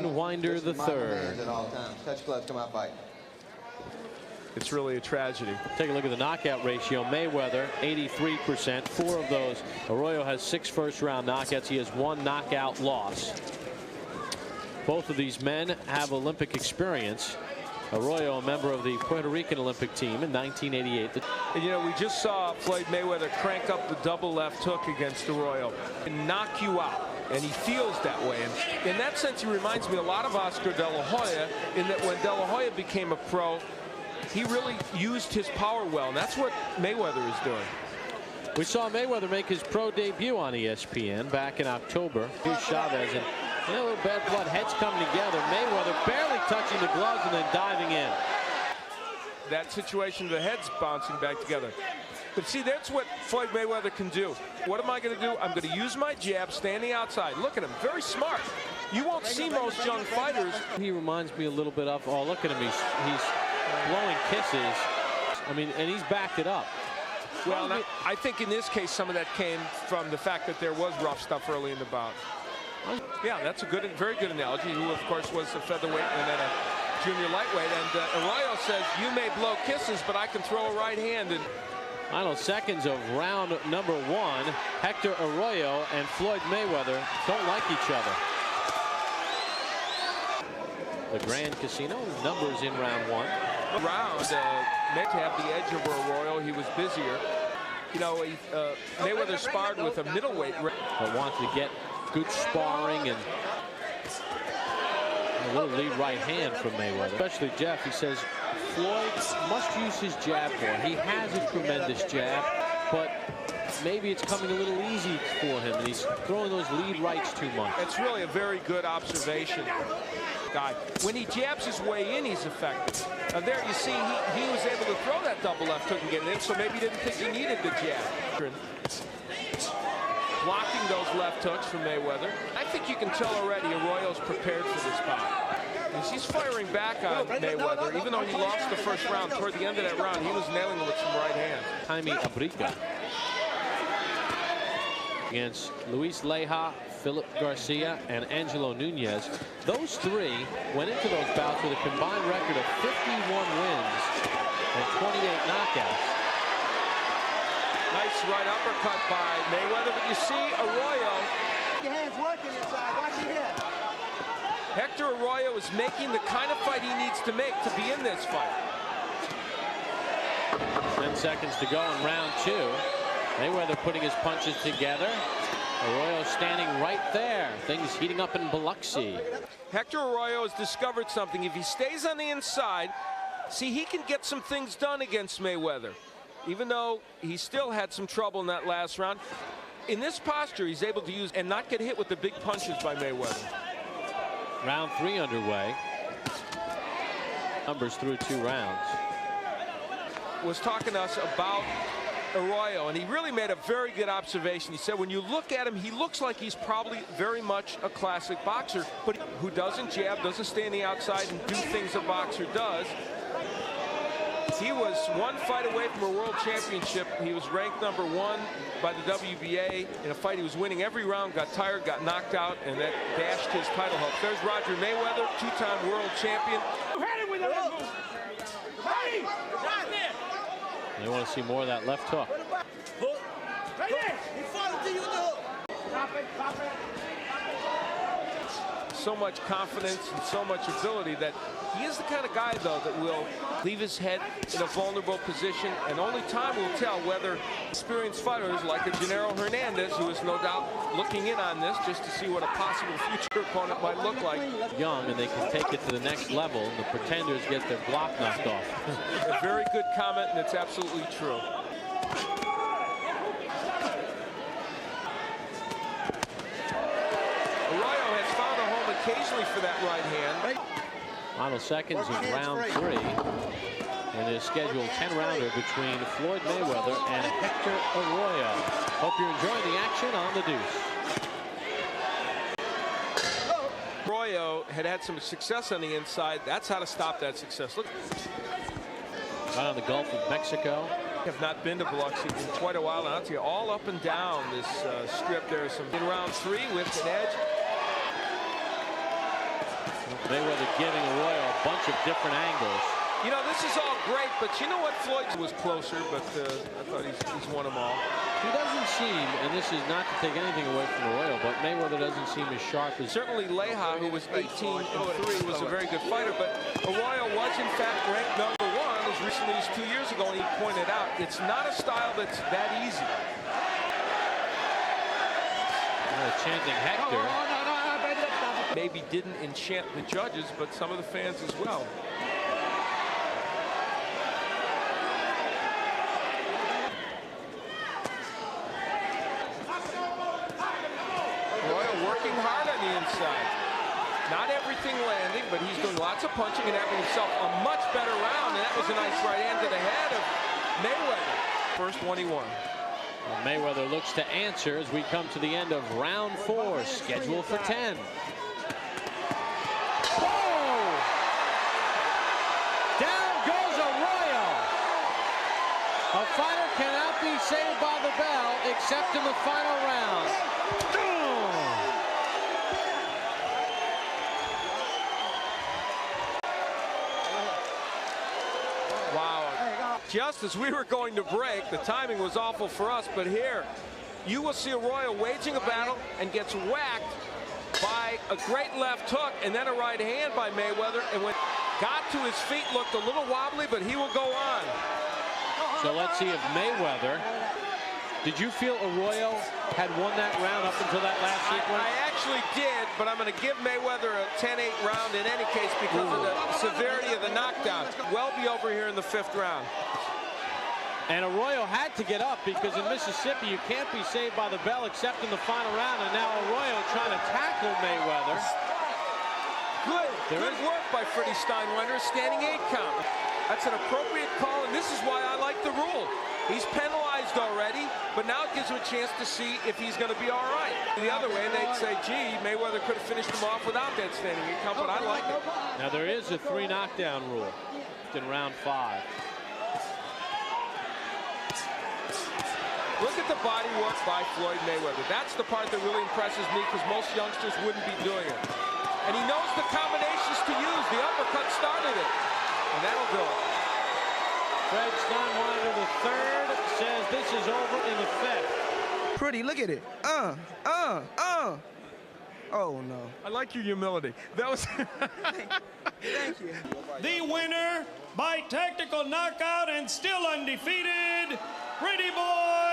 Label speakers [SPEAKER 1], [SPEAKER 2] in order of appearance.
[SPEAKER 1] Winder the third.
[SPEAKER 2] At all times. Touch gloves, come out fight.
[SPEAKER 3] It's really a tragedy.
[SPEAKER 1] Take a look at the knockout ratio. Mayweather 83%. 4 of those. Arroyo has 6 first-round knockouts. He has 1 knockout loss. Both of these men have Olympic experience. Arroyo, a member of the Puerto Rican Olympic team in 1988.
[SPEAKER 3] And you know, we just saw Floyd Mayweather crank up the double left hook against Arroyo and knock you out. And he feels that way. And in that sense, he reminds me a lot of Oscar De La Hoya, in that when De La Hoya became a pro, he really used his power well. And that's what Mayweather is doing.
[SPEAKER 1] We saw Mayweather make his pro debut on ESPN back in October. Here's Chavez, and a little bad blood, heads coming together. Mayweather barely touching the gloves and then diving in.
[SPEAKER 3] That situation, the heads bouncing back together. But see, that's what Floyd Mayweather can do. What am I going to do? I'm going to use my jab, standing outside. Look at him, very smart. You won't see most young fighters.
[SPEAKER 1] He reminds me a little bit of, oh, look at him, he's blowing kisses. I mean, and he's backed it up.
[SPEAKER 3] Well, now, I think in this case, some of that came from the fact that there was rough stuff early in the bout. Yeah, that's a good, very good analogy. Who, of course, was a featherweight and then a junior lightweight. And Arroyo says, you may blow kisses, but I can throw a right hand. And
[SPEAKER 1] final seconds of round number 1. Hector Arroyo and Floyd Mayweather don't like each other. The Grand Casino, numbers in round 1.
[SPEAKER 3] Round meant to have the edge over Arroyo. He was busier. You know, Mayweather sparred with a middleweight.
[SPEAKER 1] But wants to get good sparring and a little lead right hand from Mayweather. Especially Jeff, he says Floyd must use his jab more. He has a tremendous jab, but maybe it's coming a little easy for him, and he's throwing those lead rights too much.
[SPEAKER 3] It's really a very good observation. Guy, when he jabs his way in, he's effective. There you see, he was able to throw that double left hook and get it in, so maybe he didn't think he needed the jab. Blocking those left hooks from Mayweather. I think you can tell already Arroyo's prepared for this bout. He's firing back on Mayweather, even though he lost the first round. Toward the end of that round, he was nailing him with some right hand.
[SPEAKER 1] Jaime Abrica against Luis Leija, Philip Garcia, and Angelo Nuñez. Those 3 went into those bouts with a combined record of 51 wins and 28 knockouts.
[SPEAKER 3] Nice right uppercut by Mayweather, but you see Arroyo.
[SPEAKER 2] Your hands working inside. Watch your head.
[SPEAKER 3] Hector Arroyo is making the kind of fight he needs to make to be in this fight.
[SPEAKER 1] 10 seconds to go in round 2. Mayweather putting his punches together. Arroyo standing right there. Things heating up in Biloxi.
[SPEAKER 3] Hector Arroyo has discovered something. If he stays on the inside, see, he can get some things done against Mayweather. Even though he still had some trouble in that last round. In this posture, he's able to use and not get hit with the big punches by Mayweather.
[SPEAKER 1] Round 3 underway. Numbers through 2 rounds.
[SPEAKER 3] Was talking to us about Arroyo, and he really made a very good observation. He said when you look at him, he looks like he's probably very much a classic boxer, but who doesn't jab, doesn't stay on the outside and do things a boxer does. He was 1 fight away from a world championship. He was ranked number 1 by the WBA in a fight he was winning every round, got tired, got knocked out, and that dashed his title hopes. There's Roger Mayweather, 2-time world champion.
[SPEAKER 1] They want to see more of that left hook.
[SPEAKER 3] So much confidence and so much ability that he is the kind of guy, though, that will leave his head in a vulnerable position, and only time will tell whether experienced fighters like a Gennaro Hernandez, who is no doubt looking in on this just to see what a possible future opponent might look like.
[SPEAKER 1] Young, and they can take it to the next level, and the pretenders get their block knocked off.
[SPEAKER 3] A very good comment, and it's absolutely true. Arroyo has found a home occasionally for that right hand.
[SPEAKER 1] Final seconds of round 3 in a scheduled 10-rounder between Floyd Mayweather and Hector Arroyo. Hope you're enjoying the action on the deuce.
[SPEAKER 3] Arroyo had some success on the inside. That's how to stop that success. Look.
[SPEAKER 1] Right on the Gulf of Mexico.
[SPEAKER 3] Have not been to Biloxi in quite a while. And I'll tell you, all up and down this strip, there's some in round 3 with an edge.
[SPEAKER 1] Mayweather giving Arroyo a bunch of different angles.
[SPEAKER 3] You know, this is all great, but you know what? Floyd was closer, but I thought he's won them all.
[SPEAKER 1] He doesn't seem, and this is not to take anything away from Arroyo, but Mayweather doesn't seem as sharp as...
[SPEAKER 3] Certainly Leija, who was 18-3, was a very good fighter, but Arroyo was in fact ranked #1 as recently as 2 years ago, and he pointed out it's not a style that's that easy.
[SPEAKER 1] Chanting Hector.
[SPEAKER 3] Maybe didn't enchant the judges, but some of the fans as well. Working hard on the inside. Not everything landing, but he's doing lots of punching and having himself a much better round. And that was a nice right hand to the head of Mayweather. First one he won.
[SPEAKER 1] Well, Mayweather looks to answer as we come to the end of round 4, scheduled for 10. Oh! Down goes Arroyo. A fighter cannot be saved by the bell except in the final round.
[SPEAKER 3] Just as we were going to break, the timing was awful for us, but here you will see Arroyo waging a battle and gets whacked by a great left hook and then a right hand by Mayweather, and when got to his feet looked a little wobbly, but he will go on.
[SPEAKER 1] So let's see if Mayweather, did you feel Arroyo had won that round up until that last sequence?
[SPEAKER 3] I actually did, but I'm going to give Mayweather a 10-8 round in any case because of the severity of the knockdown. Well be over here in the 5th round.
[SPEAKER 1] And Arroyo had to get up because in Mississippi you can't be saved by the bell except in the final round, and now Arroyo trying to tackle Mayweather.
[SPEAKER 3] Good work by Freddie Steinwender, standing 8 count. That's an appropriate call, and this is why I like the rule. He's penalized already, but now it gives him a chance to see if he's going to be all right. The other way, they'd say, gee, Mayweather could have finished him off without that standing 8 count, but I like it.
[SPEAKER 1] Now there is a 3 knockdown rule in round 5.
[SPEAKER 3] Look at the body work by Floyd Mayweather. That's the part that really impresses me because most youngsters wouldn't be doing it. And he knows the combinations to use. The uppercut started it. And that'll do it.
[SPEAKER 1] Fred Steinwender III says this is over in the 5th.
[SPEAKER 4] Pretty, look at it. Oh, no.
[SPEAKER 3] I like your humility. That was...
[SPEAKER 4] Thank you.
[SPEAKER 5] The winner by technical knockout and still undefeated, Pretty Boy